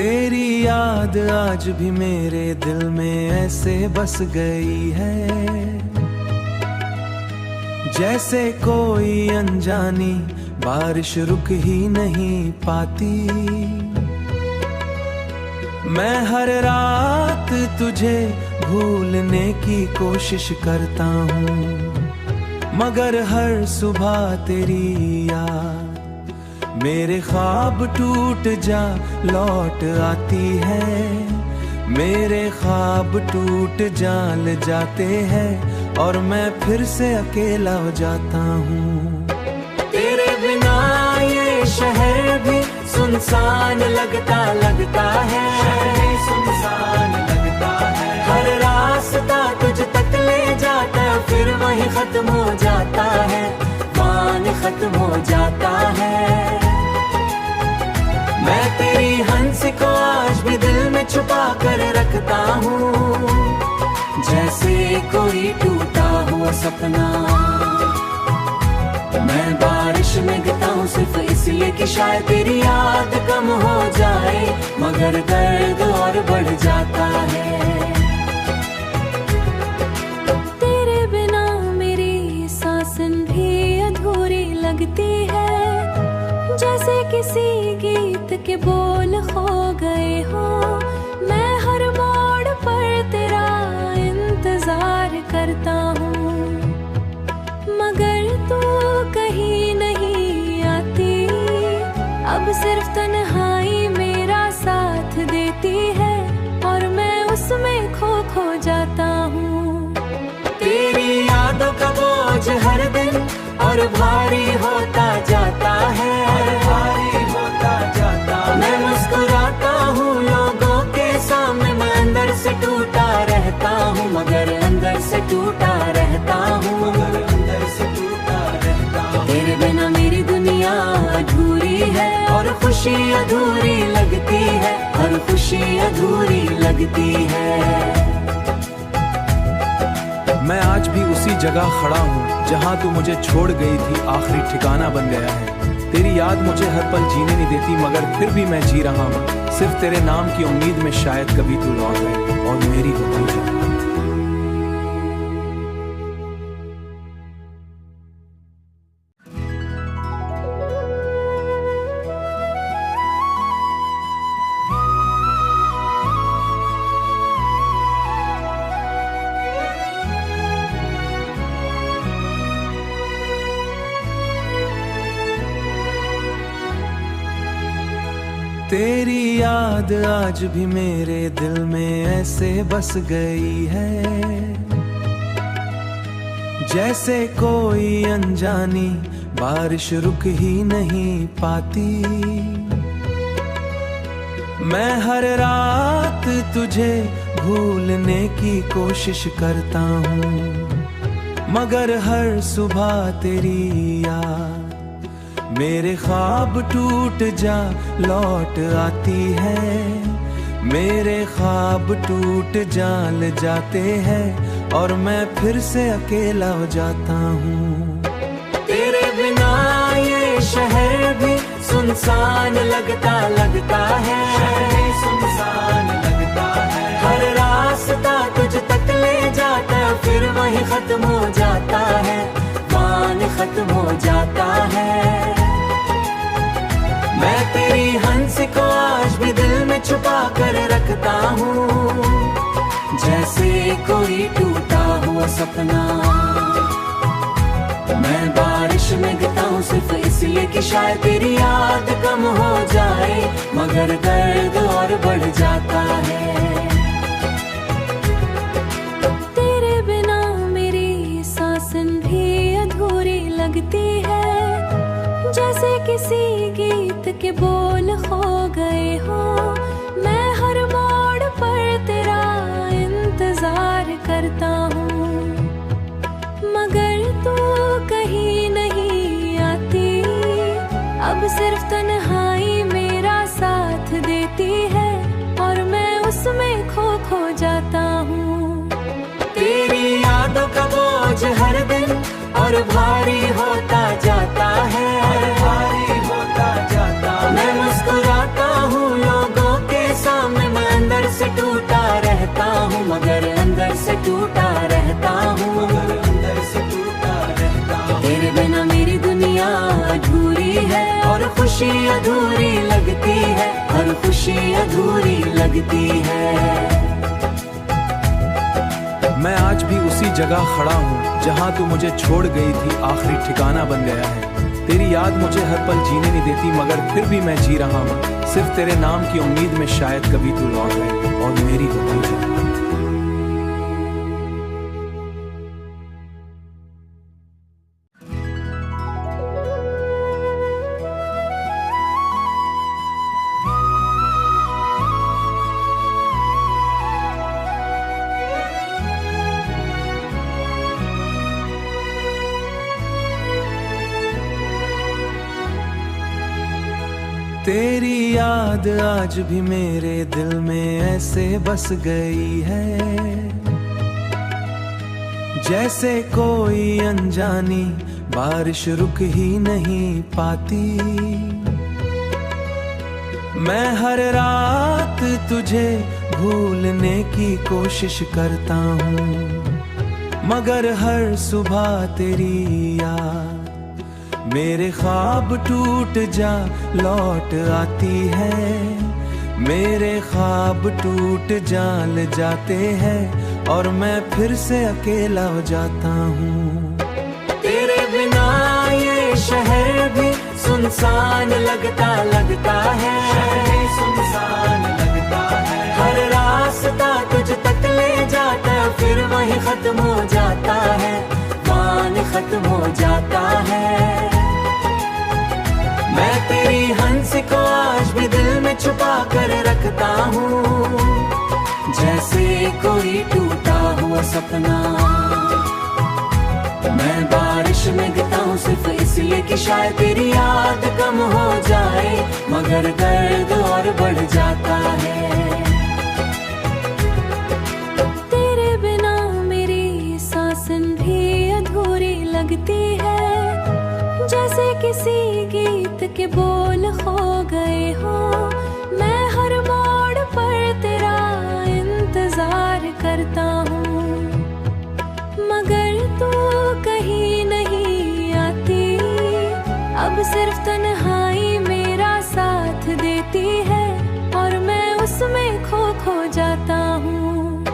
तेरी याद आज भी मेरे दिल में ऐसे बस गई है, जैसे कोई अनजानी बारिश रुक ही नहीं पाती। मैं हर रात तुझे भूलने की कोशिश करता हूँ, मगर हर सुबह तेरी याद मेरे ख्वाब टूट जा लौट आती है। मेरे ख्वाब टूट जाल जाते हैं और मैं फिर से अकेला हो जाता हूँ। तेरे बिना ये शहर भी सुनसान लगता है, सुनसान लगता है। हर रास्ता तुझ तक ले जाता फिर वही खत्म हो जाता है, मान खत्म हो जाता है। मैं तेरी हंस को आज भी दिल में छुपा कर रखता हूँ, जैसे कोई टूटा हुआ सपना। मैं बारिश में गिरता हूँ सिर्फ इसलिए कि शायद तेरी याद कम हो जाए, मगर दर्द और बढ़ जाता है। तेरे बिना मेरी सांसें भी अधूरी लगती है, जैसे किसी गीत के बोल खो गए हो। मैं हर मोड़ पर तेरा इंतजार करता हूँ, मगर तू कहीं नहीं आती। अब सिर्फ तन्हाई मेरा साथ देती है और मैं उसमें खो जाता हूँ। तेरी यादों का बोझ हर दिन और भारी होता जाता है, भारी होता जाता। मैं मुस्कुराता हूँ लोगों के सामने, मैं अंदर से टूटा रहता हूँ, मगर अंदर से टूटा रहता हूँ, मगर अंदर से टूटा रहता हूँ। तेरे बिना मेरी दुनिया अधूरी है और खुशी अधूरी लगती है, और खुशी अधूरी लगती है। मैं आज भी उसी जगह खड़ा हूँ जहाँ तू मुझे छोड़ गई थी, आखिरी ठिकाना बन गया है। तेरी याद मुझे हर पल जीने नहीं देती, मगर फिर भी मैं जी रहा हूँ, सिर्फ तेरे नाम की उम्मीद में शायद कभी तू लौट आए और मेरी हो जाए। तेरी याद आज भी मेरे दिल में ऐसे बस गई है, जैसे कोई अनजानी बारिश रुक ही नहीं पाती। मैं हर रात तुझे भूलने की कोशिश करता हूँ, मगर हर सुबह तेरी याद मेरे ख्वाब टूट जा लौट आती है। मेरे ख्वाब टूट जाल जाते हैं और मैं फिर से अकेला हो जाता हूँ। तेरे बिना ये शहर भी सुनसान लगता है, सुनसान लगता है। हर रास्ता तुझ तक ले जाता फिर वही खत्म हो जाता है, मान खत्म हो जाता है। मैं तेरी हंस को आज भी दिल में छुपा कर रखता हूँ, जैसे कोई टूटा हुआ सपना। मैं बारिश में गिरता हूँ सिर्फ इसलिए कि शायद तेरी याद कम हो जाए, मगर दर्द और बढ़ जाता है। तेरे बिना मेरी सांसें भी अधूरी लगती है, जैसे किसी गीत के बोल खो गए हो। मैं हर मोड़ पर तेरा इंतजार करता हूँ, मगर तू कहीं नहीं आती। अब सिर्फ तन्हाई मेरा साथ देती है और मैं उसमें खो जाता हूँ। तेरी यादों का बोझ हर दिन और भारी होता जाता है, भारी होता जाता। मैं मुस्कुराता हूँ लोगों के अधूरी है और खुशी अधूरी लगती है, हर खुशी अधूरी लगती है। मैं आज भी उसी जगह खड़ा हूँ जहाँ तू मुझे छोड़ गई थी, आखिरी ठिकाना बन गया है। तेरी याद मुझे हर पल जीने नहीं देती, मगर फिर भी मैं जी रहा हूँ, सिर्फ तेरे नाम की उम्मीद में शायद कभी तू लौट आए और मेरी हो जाए। तेरी याद आज भी मेरे दिल में ऐसे बस गई है, जैसे कोई अनजानी बारिश रुक ही नहीं पाती। मैं हर रात तुझे भूलने की कोशिश करता हूँ, मगर हर सुबह तेरी याद मेरे ख्वाब टूट जा लौट आती है। मेरे ख्वाब टूट जाल जाते हैं और मैं फिर से अकेला हो जाता हूँ। तेरे बिना ये शहर भी सुनसान लगता है, सुनसान लगता है। हर रास्ता तुझ तक ले जाता फिर वही खत्म हो जाता है, मान खत्म हो जाता है। मैं तेरी हंस को आज भी दिल में छुपा कर रखता हूँ, जैसे कोई टूटा हुआ सपना। मैं बारिश में गिरता हूँ सिर्फ इसलिए कि शायद तेरी याद कम हो जाए, मगर दर्द और बढ़ जाता है। तेरे बिना मेरी सांसें भी अधूरी लगती है, जैसे किसी गीत के बोल खो गए हो। मैं हर मोड़ पर तेरा इंतजार करता हूँ, मगर तू कहीं नहीं आती। अब सिर्फ तन्हाई मेरा साथ देती है और मैं उसमें खो जाता हूँ।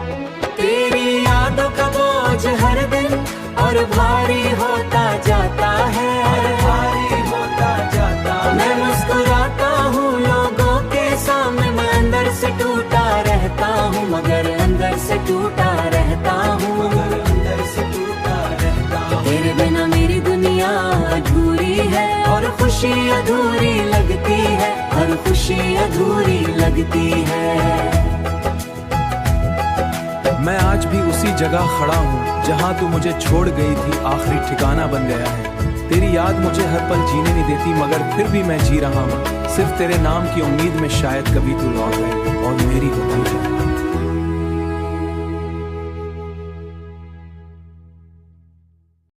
तेरी यादों का बोझ हर दिन और भारी होता जाता है, भारी होता जाता है। मैं मुस्कुराता हूँ लोगों के सामने, मैं अंदर से टूटा रहता हूँ, मगर अंदर से टूटा रहता हूँ, मगर अंदर से टूटा रहता हूँ। तेरे बिना मेरी दुनिया अधूरी है और खुशी अधूरी लगती है, हर खुशी अधूरी लगती है। मैं आज भी उसी जगह खड़ा हूँ जहाँ तू मुझे छोड़ गई थी, आखिरी ठिकाना बन गया है। तेरी याद मुझे हर पल जीने नहीं देती, मगर फिर भी मैं जी रहा हूँ, सिर्फ तेरे नाम की उम्मीद में शायद कभी तू लौट आए और मेरी हो जाए।